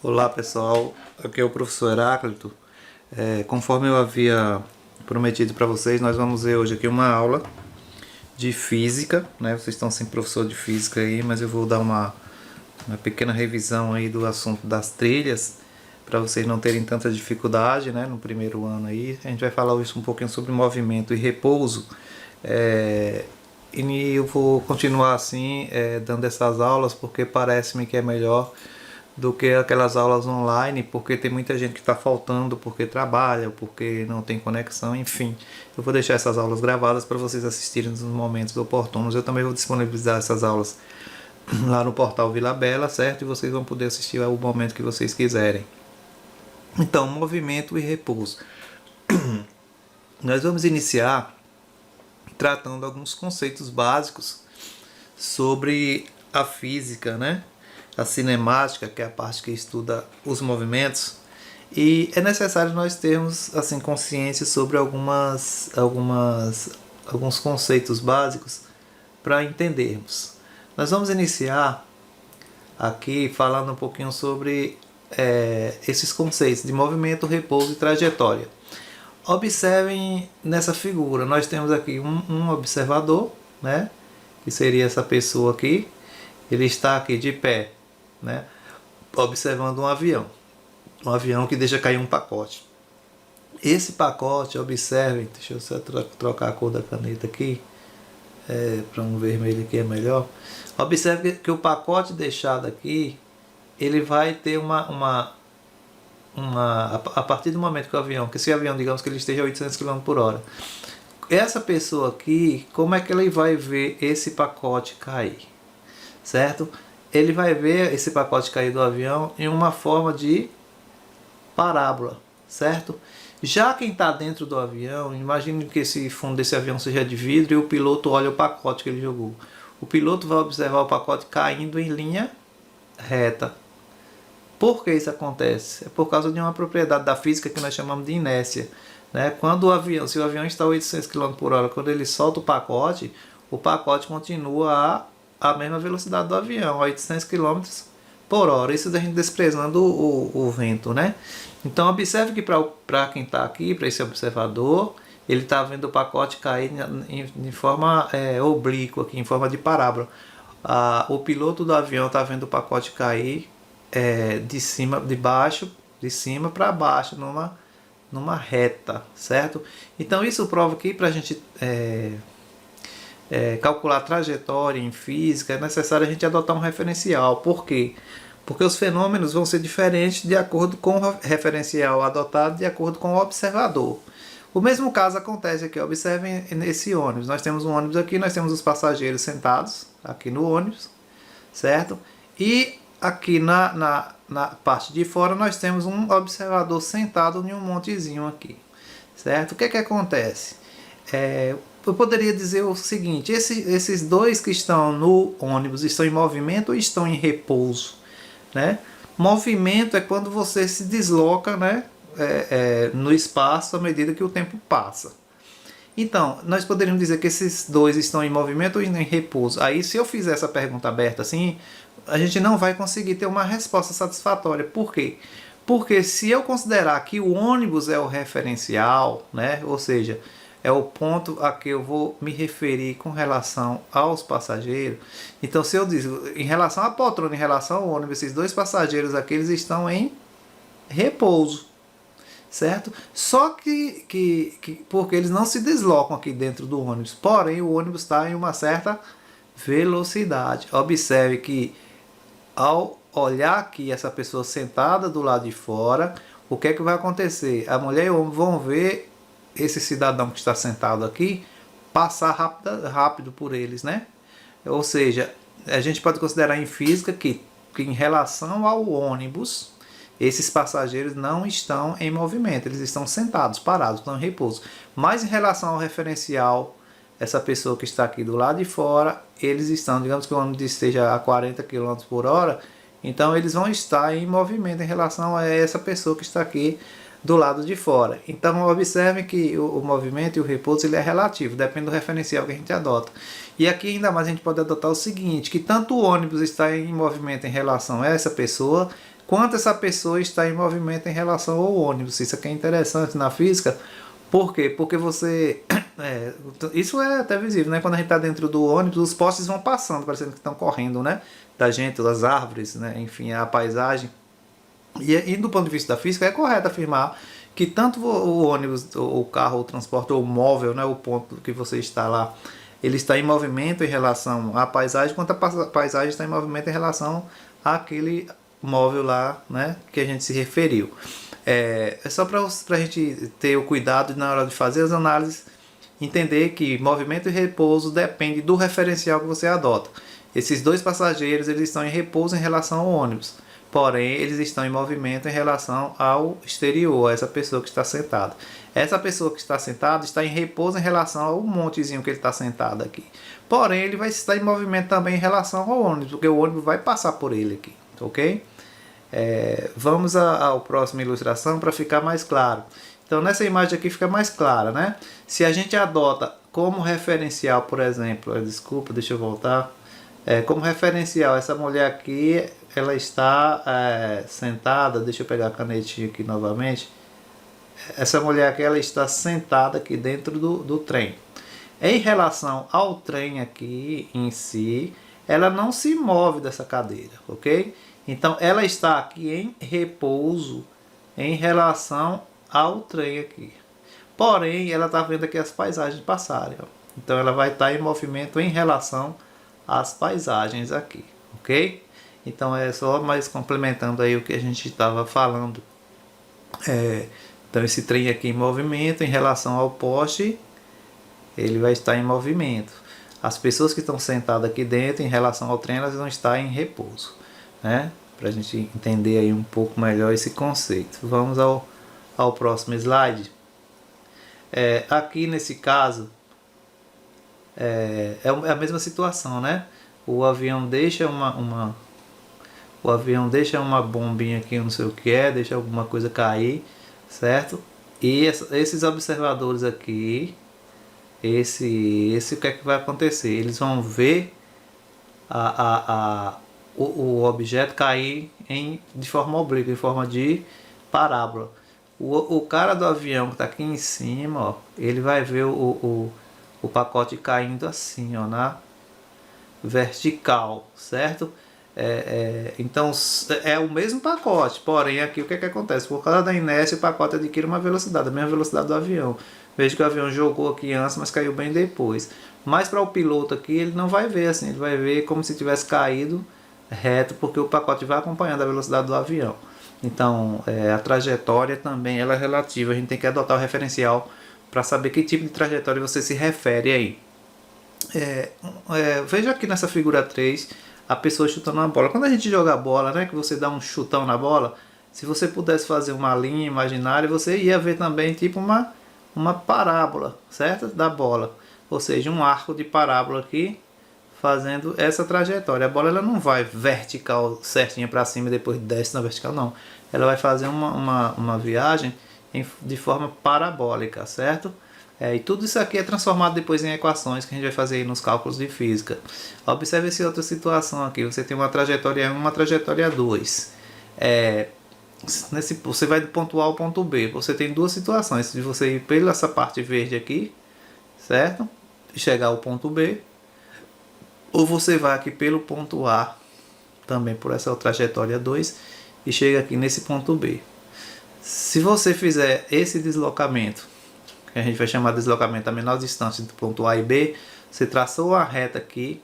Olá pessoal, aqui é o professor Heráclito. Conforme eu havia prometido para vocês, nós vamos ver hoje aqui uma aula de física, né? Vocês estão sem professor de física aí, mas eu vou dar uma pequena revisão aí do assunto das trilhas, para vocês não terem tanta dificuldade, né? No primeiro ano aí, a gente vai falar hoje um pouquinho sobre movimento e repouso. E eu vou continuar assim, dando essas aulas, porque parece-me que é melhor do que aquelas aulas online, porque tem muita gente que está faltando porque trabalha, porque não tem conexão, enfim. Eu vou deixar essas aulas gravadas para vocês assistirem nos momentos oportunos. Eu também vou disponibilizar essas aulas lá no portal Vila Bela, certo? E vocês vão poder assistir ao momento que vocês quiserem. Então, movimento e repouso. Nós vamos iniciar tratando alguns conceitos básicos sobre a física, né? A cinemática, que é a parte que estuda os movimentos, e é necessário nós termos assim consciência sobre alguns conceitos básicos para entendermos. Nós vamos iniciar aqui falando um pouquinho sobre esses conceitos de movimento, repouso e trajetória. Observem nessa figura, nós temos aqui um observador, né? Que seria essa pessoa aqui. Ele está aqui de pé, né, observando um avião que deixa cair um pacote. Esse pacote, observem, deixa eu só trocar a cor da caneta aqui, para um vermelho aqui é melhor. Observe que o pacote deixado aqui, ele vai ter a partir do momento que esse avião, digamos que ele esteja a 800 km por hora, essa pessoa aqui, como é que ele vai ver esse pacote cair? Certo? Ele vai ver esse pacote cair do avião em uma forma de parábola, certo? Já quem está dentro do avião, imagine que esse fundo desse avião seja de vidro e o piloto olha o pacote que ele jogou. O piloto vai observar o pacote caindo em linha reta. Por que isso acontece? É por causa de uma propriedade da física que nós chamamos de inércia, né? Se o avião está a 800 km por hora, quando ele solta o pacote continua a mesma velocidade do avião, 800 km por hora. Isso a gente desprezando o vento, né? Então observe que para quem está aqui, para esse observador, ele está vendo o pacote cair em forma oblíqua, aqui, em forma de parábola. O piloto do avião está vendo o pacote cair de cima para baixo, numa reta, certo? Então isso prova que para a gente calcular a trajetória em física, é necessário a gente adotar um referencial. Por quê? Porque os fenômenos vão ser diferentes de acordo com o referencial adotado, de acordo com o observador. O mesmo caso acontece aqui, observem nesse ônibus. Nós temos um ônibus aqui, nós temos os passageiros sentados aqui no ônibus, certo? E aqui na parte de fora nós temos um observador sentado em um montezinho aqui, certo? O que acontece? Eu poderia dizer o seguinte: esses dois que estão no ônibus estão em movimento ou estão em repouso, né? Movimento é quando você se desloca, né, no espaço à medida que o tempo passa. Então, nós poderíamos dizer que esses dois estão em movimento ou em repouso. Aí, se eu fizer essa pergunta aberta assim, a gente não vai conseguir ter uma resposta satisfatória. Por quê? Porque se eu considerar que o ônibus é o referencial, né, ou seja, é o ponto a que eu vou me referir com relação aos passageiros. Então, se eu digo, em relação à poltrona, em relação ao ônibus, esses dois passageiros aqui, eles estão em repouso, certo? Só que porque eles não se deslocam aqui dentro do ônibus, porém o ônibus está em uma certa velocidade. Observe que ao olhar aqui essa pessoa sentada do lado de fora, o que é que vai acontecer? A mulher e o homem vão ver esse cidadão que está sentado aqui passar rápido por eles, né? Ou seja, a gente pode considerar em física que em relação ao ônibus, esses passageiros não estão em movimento, eles estão sentados, parados, estão em repouso. Mas em relação ao referencial, essa pessoa que está aqui do lado de fora, eles estão, digamos que o ônibus esteja a 40 km por hora, então eles vão estar em movimento em relação a essa pessoa que está aqui do lado de fora. Então observe que o movimento e o repouso ele é relativo, depende do referencial que a gente adota. E aqui ainda mais a gente pode adotar o seguinte, que tanto o ônibus está em movimento em relação a essa pessoa, quanto essa pessoa está em movimento em relação ao ônibus. Isso aqui é interessante na física. Por quê? Porque você... isso é até visível, né? Quando a gente está dentro do ônibus, os postes vão passando, parecendo que estão correndo, né? Da gente, das árvores, né? Enfim, a paisagem. E do ponto de vista da física, é correto afirmar que tanto o ônibus, o carro, o transporte, ou o móvel, né? O ponto que você está lá, ele está em movimento em relação à paisagem, quanto a paisagem está em movimento em relação àquele móvel lá, né? Que a gente se referiu. É só para a gente ter o cuidado na hora de fazer as análises, entender que movimento e repouso depende do referencial que você adota. Esses dois passageiros, eles estão em repouso em relação ao ônibus, porém eles estão em movimento em relação ao exterior, a essa pessoa que está sentada. Essa pessoa que está sentada está em repouso em relação ao montezinho que ele está sentado aqui. Porém, ele vai estar em movimento também em relação ao ônibus, porque o ônibus vai passar por ele aqui, ok? Vamos à próxima ilustração para ficar mais claro. Então, nessa imagem aqui fica mais clara, né? Se a gente adota como referencial, por exemplo, desculpa, deixa eu voltar. Como referencial, essa mulher aqui, ela está sentada, deixa eu pegar a canetinha aqui novamente. Essa mulher aqui, ela está sentada aqui dentro do trem. Em relação ao trem aqui em si, ela não se move dessa cadeira, ok? Então, ela está aqui em repouso em relação ao trem aqui. Porém, ela está vendo aqui as paisagens passarem. Ó. Então, ela vai estar em movimento em relação às paisagens aqui, ok? Então, é só mais complementando aí o que a gente estava falando. Então, esse trem aqui em movimento em relação ao poste, ele vai estar em movimento. As pessoas que estão sentadas aqui dentro, em relação ao trem, elas vão estar em repouso. Né? Para a gente entender aí um pouco melhor esse conceito. Vamos ao próximo slide. Aqui nesse caso é a mesma situação, né? O avião deixa uma bombinha aqui, não sei o que é, deixa alguma coisa cair, certo? E esses observadores aqui, esse o que é que vai acontecer? Eles vão ver o objeto cair de forma oblíqua, em forma de parábola. O cara do avião que está aqui em cima, ó, ele vai ver o pacote caindo assim, ó, na vertical, certo? Então é o mesmo pacote, porém aqui o que acontece? Por causa da inércia, o pacote adquire uma velocidade, a mesma velocidade do avião. Veja que o avião jogou aqui antes, mas caiu bem depois. Mas para o piloto aqui, ele não vai ver assim, ele vai ver como se tivesse caído reto, porque o pacote vai acompanhando a velocidade do avião. Então, a trajetória também ela é relativa, a gente tem que adotar o referencial para saber que tipo de trajetória você se refere aí. Veja aqui nessa figura 3, a pessoa chutando uma bola. Quando a gente joga a bola, né, que você dá um chutão na bola, se você pudesse fazer uma linha imaginária, você ia ver também tipo uma parábola, certo? Da bola. Ou seja, um arco de parábola aqui, fazendo essa trajetória. A bola ela não vai vertical certinha para cima e depois desce na vertical, não. Ela vai fazer uma viagem de forma parabólica, certo? E tudo isso aqui é transformado depois em equações que a gente vai fazer aí nos cálculos de física. Observe essa outra situação aqui. Você tem uma trajetória 1 e uma trajetória 2. Você vai do ponto A ao ponto B. Você tem duas situações. De você ir pela essa parte verde aqui, certo? E chegar ao ponto B. Ou você vai aqui pelo ponto A, também por essa trajetória 2, e chega aqui nesse ponto B. Se você fizer esse deslocamento, que a gente vai chamar de deslocamento a menor distância do ponto A e B, você traçou a reta aqui,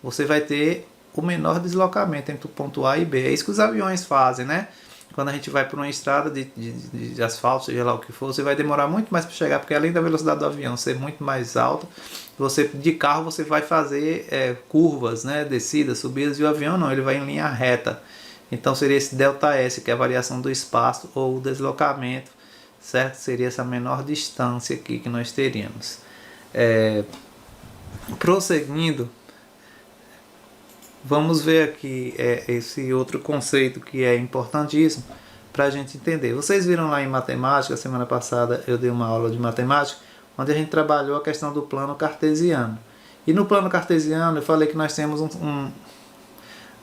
você vai ter o menor deslocamento entre o ponto A e B. É isso que os aviões fazem, né? Quando a gente vai por uma estrada de asfalto, seja lá o que for, você vai demorar muito mais para chegar, porque além da velocidade do avião ser muito mais alta, de carro você vai fazer curvas, né, descidas, subidas, e o avião não, ele vai em linha reta. Então seria esse ΔS, que é a variação do espaço ou o deslocamento, certo? Seria essa menor distância aqui que nós teríamos. Prosseguindo, vamos ver aqui esse outro conceito que é importantíssimo para a gente entender. Vocês viram lá em matemática, semana passada eu dei uma aula de matemática, onde a gente trabalhou a questão do plano cartesiano. E no plano cartesiano eu falei que nós temos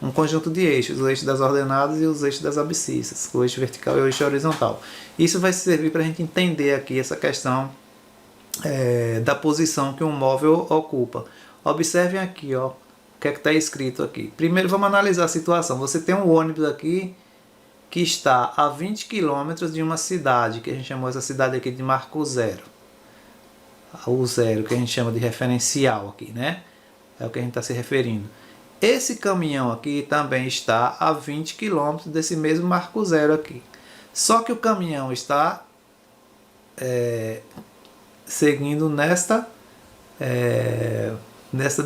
um conjunto de eixos, o eixo das ordenadas e os eixos das abscissas, o eixo vertical e o eixo horizontal. Isso vai servir para a gente entender aqui essa questão da posição que um móvel ocupa. Observem aqui, ó, o que é que está escrito aqui. Primeiro vamos analisar a situação. Você tem um ônibus aqui que está a 20 km de uma cidade, que a gente chamou essa cidade aqui de marco zero. O zero, que a gente chama de referencial aqui, né? É o que a gente está se referindo. Esse caminhão aqui também está a 20 km desse mesmo marco zero aqui. Só que o caminhão está seguindo nesta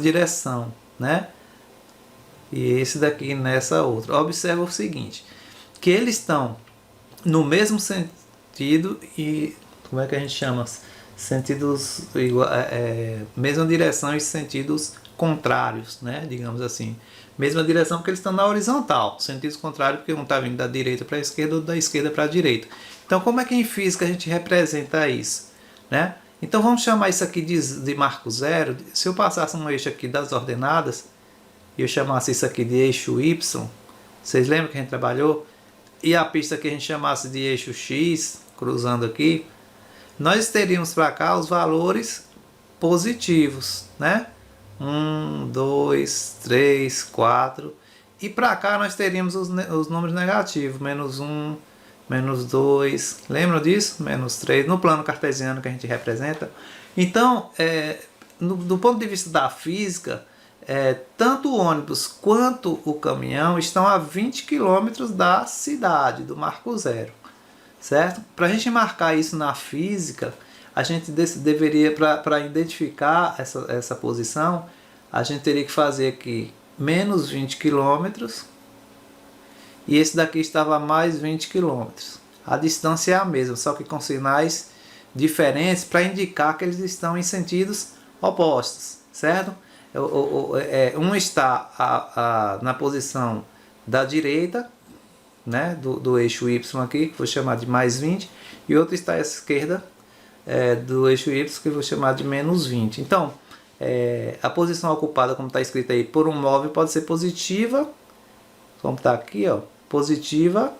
direção, né? E esse daqui nessa outra. Observa o seguinte, que eles estão no mesmo sentido e como é que a gente chama? Sentidos mesma direção e sentidos contrários, né? Digamos assim. Mesma direção porque eles estão na horizontal, sentidos contrários porque um está vindo da direita para a esquerda ou da esquerda para a direita. Então como é que em física a gente representa isso, né? Então vamos chamar isso aqui de marco zero. Se eu passasse um eixo aqui das ordenadas e eu chamasse isso aqui de eixo Y, vocês lembram que a gente trabalhou? E a pista que a gente chamasse de eixo X, cruzando aqui, nós teríamos para cá os valores positivos, né? 1, 2, 3, 4. E para cá nós teríamos os números negativos, menos 1, menos 2. Lembram disso? Menos 3, no plano cartesiano que a gente representa. Então, do ponto de vista da física, tanto o ônibus quanto o caminhão estão a 20 km da cidade, do marco zero, certo? Para a gente marcar isso na física, a gente deveria, para identificar essa posição, a gente teria que fazer aqui menos 20 km e esse daqui estava a mais 20 km. A distância é a mesma, só que com sinais diferentes para indicar que eles estão em sentidos opostos, certo? Um está na posição da direita, né, do eixo Y aqui, que vou chamar de mais 20, e outro está à esquerda do eixo Y, que eu vou chamar de menos 20. Então, a posição ocupada, como está escrito aí, por um móvel pode ser positiva, como está aqui, ó, positiva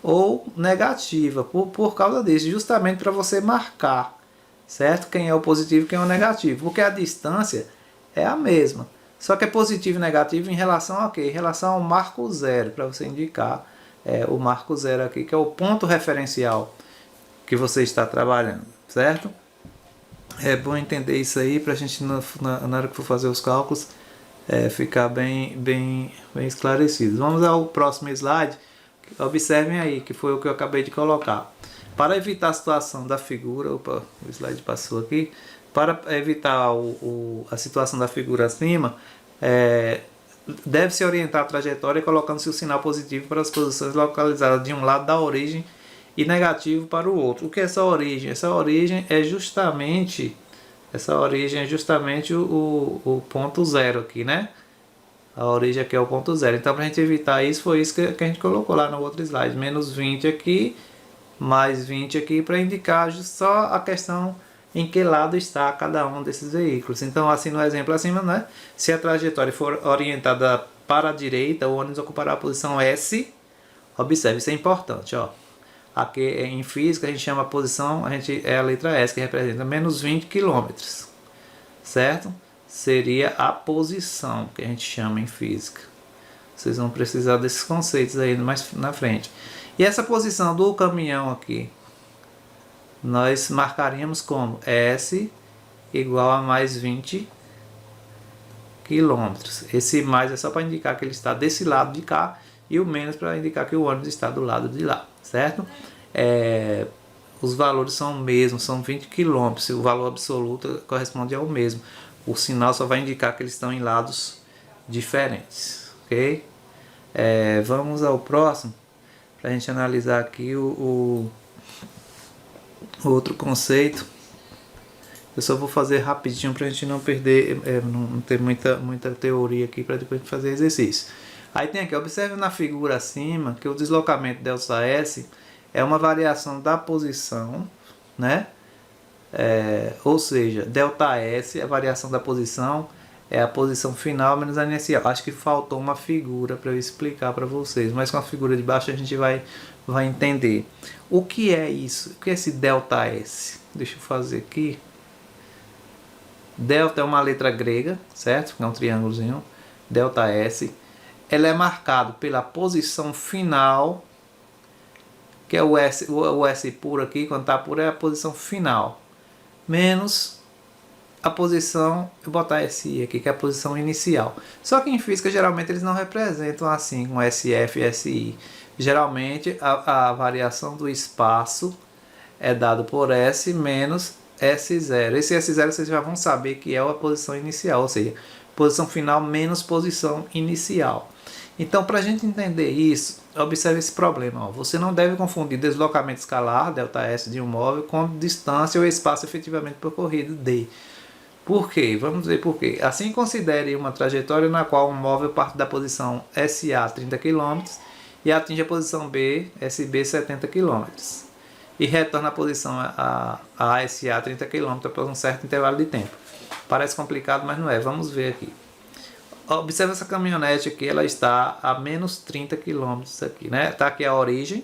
ou negativa, por causa disso, justamente para você marcar, certo? Quem é o positivo e quem é o negativo, porque a distância é a mesma, só que é positivo e negativo em relação a quê? Em relação ao marco zero, para você indicar o marco zero aqui, que é o ponto referencial que você está trabalhando, certo? É bom entender isso aí para a gente, na hora que for fazer os cálculos, ficar bem esclarecido. Vamos ao próximo slide. Observem aí, que foi o que eu acabei de colocar. Para evitar a situação da figura, opa, o slide passou aqui. Para evitar a situação da figura acima, deve-se orientar a trajetória colocando-se o sinal positivo para as posições localizadas de um lado da origem e negativo para o outro. O que é essa origem? Essa origem é justamente o ponto zero aqui, né? A origem aqui é o ponto zero. Então, para a gente evitar isso, foi isso que a gente colocou lá no outro slide. Menos 20 aqui, mais 20 aqui, para indicar só a questão em que lado está cada um desses veículos. Então, assim no exemplo acima, né? Se a trajetória for orientada para a direita, o ônibus ocupará a posição S. Observe, isso é importante, ó. Aqui em física a gente chama a posição, é a letra S, que representa menos 20 km, certo? Seria a posição que a gente chama em física. Vocês vão precisar desses conceitos aí mais na frente. E essa posição do caminhão aqui, nós marcaríamos como S igual a mais 20 km. Esse mais é só para indicar que ele está desse lado de cá e o menos para indicar que o ônibus está do lado de lá, certo? Os valores são o mesmo, são 20 km, o valor absoluto corresponde ao mesmo. O sinal só vai indicar que eles estão em lados diferentes, ok? Vamos ao próximo, para a gente analisar aqui o outro conceito. Eu só vou fazer rapidinho para a gente não perder, não ter muita teoria aqui para depois fazer exercício. Aí tem aqui, observe na figura acima que o deslocamento ΔS é uma variação da posição, né? Ou seja, ΔS, a variação da posição, é a posição final menos a inicial. Acho que faltou uma figura para eu explicar para vocês, mas com a figura de baixo a gente vai entender. O que é isso? O que é esse delta S? Deixa eu fazer aqui. Delta é uma letra grega, certo? É um triângulozinho. Delta S. Ela é marcado pela posição final, que é o S puro aqui, quando está puro é a posição final, menos a posição, eu vou botar SI aqui, que é a posição inicial. Só que em física geralmente eles não representam assim com SF e SI. Geralmente a variação do espaço é dado por S menos S0. Esse S0 vocês já vão saber que é a posição inicial, ou seja, posição final menos posição inicial. Então, para a gente entender isso, observe esse problema. Ó. Você não deve confundir deslocamento escalar, ΔS de um móvel, com distância ou espaço efetivamente percorrido, D. Por quê? Vamos ver por quê. Assim, considere uma trajetória na qual um móvel parte da posição SA 30 km e atinge a posição B, SB 70 km. E retorna à posição ASA 30 km após um certo intervalo de tempo. Parece complicado, mas não é. Vamos ver aqui. Observe essa caminhonete aqui, ela está a menos 30 km aqui, né? Está aqui a origem,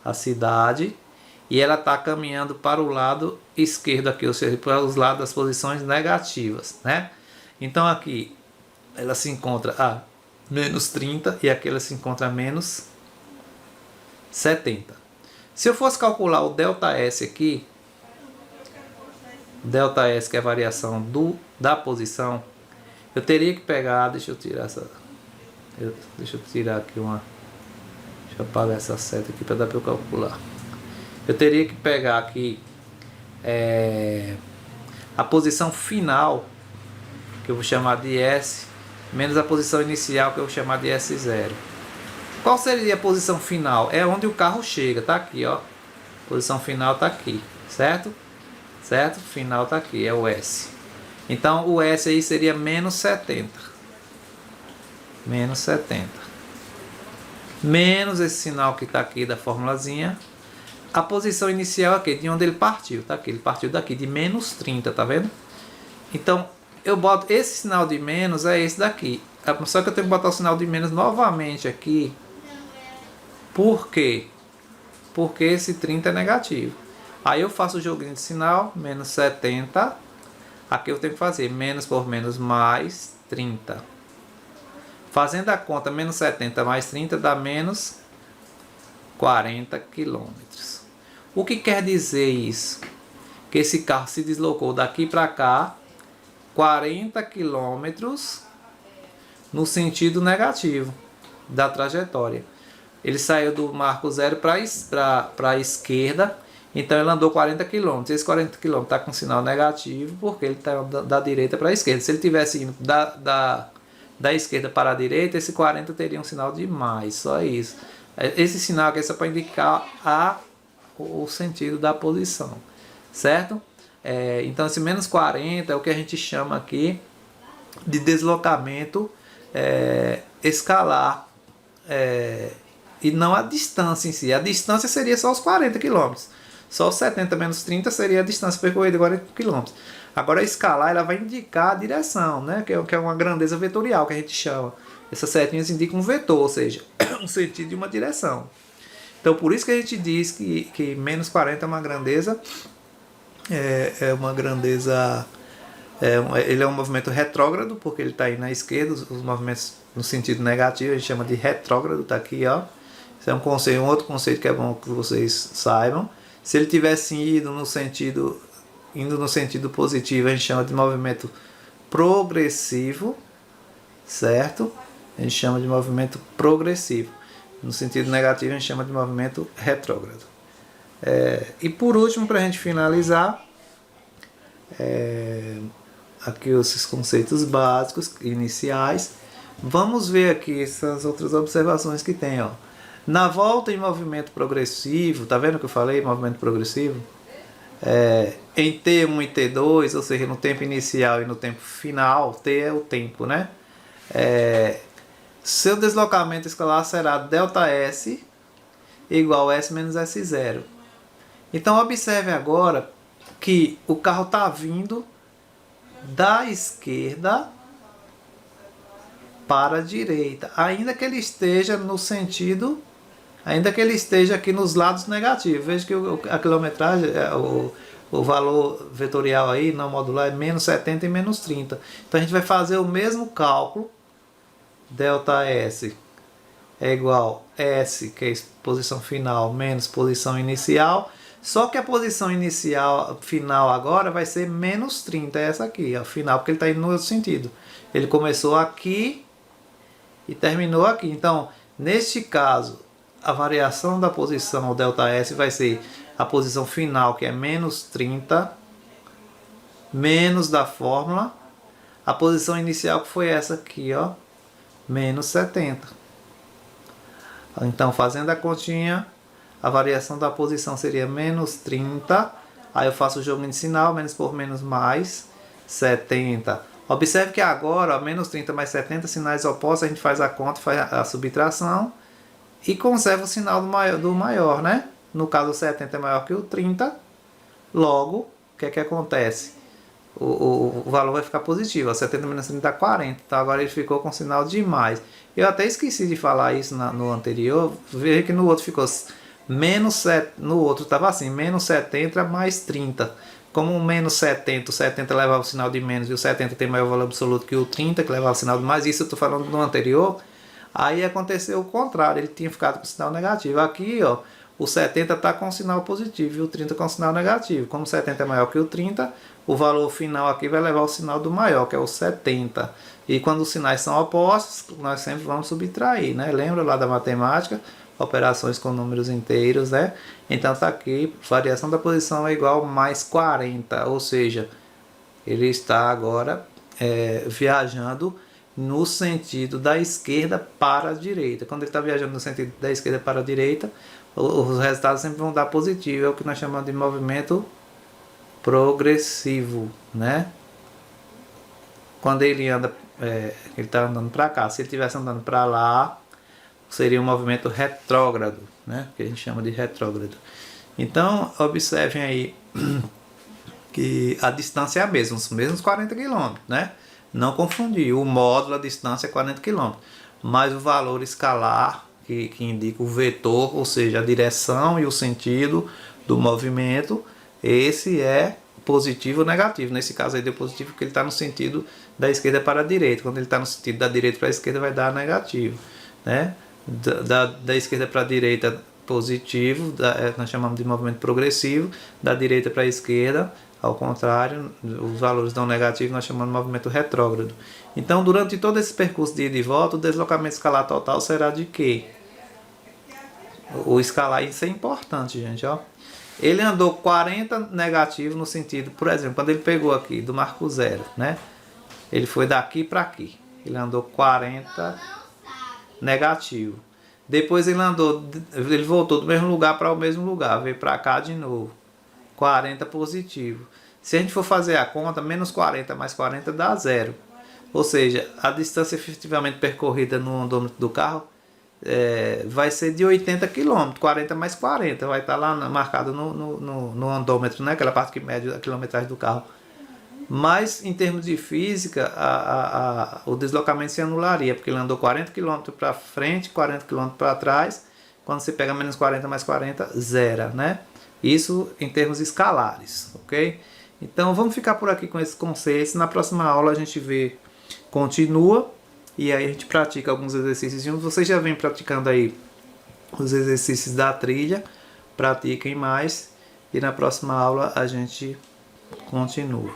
a cidade, e ela está caminhando para o lado esquerdo aqui, ou seja, para os lados das posições negativas, né? Então aqui ela se encontra a menos 30 e aqui ela se encontra a menos 70. Se eu fosse calcular o ΔS aqui, ΔS que é a variação da posição, eu teria que pegar, deixa eu tirar aqui uma, deixa eu apagar essa seta aqui para dar para eu calcular. Eu teria que pegar aqui a posição final, que eu vou chamar de S, menos a posição inicial, que eu vou chamar de S0. Qual seria a posição final? É onde o carro chega, tá aqui, ó. Posição final tá aqui, certo? Certo? Final tá aqui, é o S. Então o S aí seria menos 70. Menos 70. Menos esse sinal que está aqui da formulazinha. A posição inicial aqui, de onde ele partiu, tá aqui. Ele partiu daqui, de menos 30, tá vendo? Então eu boto esse sinal de menos, é esse daqui. Só que eu tenho que botar o sinal de menos novamente aqui. Por quê? Porque esse 30 é negativo. Aí eu faço o joguinho de sinal, menos 70. Aqui eu tenho que fazer menos por menos mais 30. Fazendo a conta, menos 70 mais 30 dá menos 40 km. O que quer dizer isso? Que esse carro se deslocou daqui para cá 40 km no sentido negativo da trajetória. Ele saiu do marco zero para a esquerda. Então ele andou 40 km. Esse 40 km está com sinal negativo porque ele está da direita para a esquerda. Se ele tivesse indo da esquerda para a direita, esse 40 teria um sinal de mais. Só isso. Esse sinal aqui é só para indicar o sentido da posição. Certo? Então esse menos 40 é o que a gente chama aqui de deslocamento escalar. E não a distância em si. A distância seria só os 40 km. Só os 70 menos 30 seria a distância percorrida, 40 km. Agora a escalar ela vai indicar a direção, né? Que é uma grandeza vetorial que a gente chama. Essas setinhas indicam um vetor, ou seja, um sentido de uma direção. Então por isso que a gente diz que menos 40 é uma grandeza. Ele é um movimento retrógrado, porque ele está aí na esquerda, os movimentos no sentido negativo a gente chama de retrógrado, está aqui, ó. Isso é um outro conceito que é bom que vocês saibam. Se ele tivesse indo no sentido positivo, a gente chama de movimento progressivo, certo? A gente chama de movimento progressivo. No sentido negativo, a gente chama de movimento retrógrado. E por último, para a gente finalizar, aqui esses conceitos básicos, iniciais. Vamos ver aqui essas outras observações que tem, ó. Na volta em movimento progressivo, tá vendo que eu falei, movimento progressivo? Em T1 e T2, ou seja, no tempo inicial e no tempo final, T é o tempo, né? Seu deslocamento escalar será ΔS igual a S menos S0. Então observe agora que o carro está vindo da esquerda para a direita, ainda que ele esteja no sentido, ainda que ele esteja aqui nos lados negativos. Veja que a quilometragem, o valor vetorial aí, não modular, é menos 70 e menos 30. Então a gente vai fazer o mesmo cálculo, ΔS é igual a S, que é a posição final, menos posição inicial. Só que a posição inicial, final agora, vai ser menos 30, é essa aqui, a final, porque ele está indo no outro sentido. Ele começou aqui e terminou aqui. Então, neste caso, a variação da posição, o ΔS, vai ser a posição final, que é menos 30, menos da fórmula, a posição inicial, que foi essa aqui, ó, menos 70. Então, fazendo a continha, a variação da posição seria menos 30. Aí eu faço o jogo de sinal, menos por menos mais 70. Observe que agora, ó, menos 30 mais 70, sinais opostos, a gente faz a conta, faz a subtração e conserva o sinal do maior, né? No caso, o 70 é maior que o 30. Logo, o que é que acontece? O valor vai ficar positivo. Ó, 70 menos 30 dá 40. Então agora ele ficou com sinal de mais. Eu até esqueci de falar isso no anterior. Veja que no outro ficou menos 7. No outro estava assim, menos 70 mais 30. Como o menos 70, o 70 levava o sinal de menos e o 70 tem maior valor absoluto que o 30, que levava o sinal de mais. Isso eu estou falando no anterior. Aí aconteceu o contrário, ele tinha ficado com o sinal negativo. Aqui, ó, o 70 está com o sinal positivo e o 30 com o sinal negativo. Como o 70 é maior que o 30, o valor final aqui vai levar o sinal do maior, que é o 70. E quando os sinais são opostos, nós sempre vamos subtrair, né? Lembra lá da matemática? Operações com números inteiros, né? Então está aqui, variação da posição é igual a mais 40, ou seja, ele está agora viajando no sentido da esquerda para a direita. Quando ele está viajando no sentido da esquerda para a direita, os resultados sempre vão dar positivo, é o que nós chamamos de movimento progressivo, né? Quando ele anda, ele está andando para cá, se ele estivesse andando para lá, seria um movimento retrógrado, né? Que a gente chama de retrógrado. Então, observem aí que a distância é a mesma, os mesmos 40 km, né? Não confundir, o módulo, a distância é 40 km, mas o valor escalar, que indica o vetor, ou seja, a direção e o sentido do movimento, esse é positivo ou negativo. Nesse caso aí deu positivo porque ele está no sentido da esquerda para a direita. Quando ele está no sentido da direita para a esquerda, vai dar negativo, né? Da esquerda para a direita, positivo, nós chamamos de movimento progressivo. Da direita para a esquerda, ao contrário, os valores dão negativo, nós chamamos de movimento retrógrado. Então, durante todo esse percurso de ida e volta, o deslocamento escalar total será de quê? O escalar, isso é importante, gente, ó. Ele andou 40 negativo no sentido, por exemplo, quando ele pegou aqui do marco zero, né? Ele foi daqui para aqui. Ele andou 40 negativo. Depois ele voltou do mesmo lugar para o mesmo lugar, veio para cá de novo. 40 positivo. Se a gente for fazer a conta, menos 40 mais 40 dá zero. Ou seja, a distância efetivamente percorrida no andômetro do carro vai ser de 80 km, 40 mais 40, vai estar lá marcado no andômetro, né? Aquela parte que mede a quilometragem do carro. Mas em termos de física, o deslocamento se anularia, porque ele andou 40 km para frente, 40 km para trás. Quando você pega menos 40 mais 40, zera, né? Isso em termos escalares, ok? Então vamos ficar por aqui com esses conceitos. Na próxima aula a gente continua e aí a gente pratica alguns exercícios juntos. Vocês já vêm praticando aí os exercícios da trilha, pratiquem mais e na próxima aula a gente continua.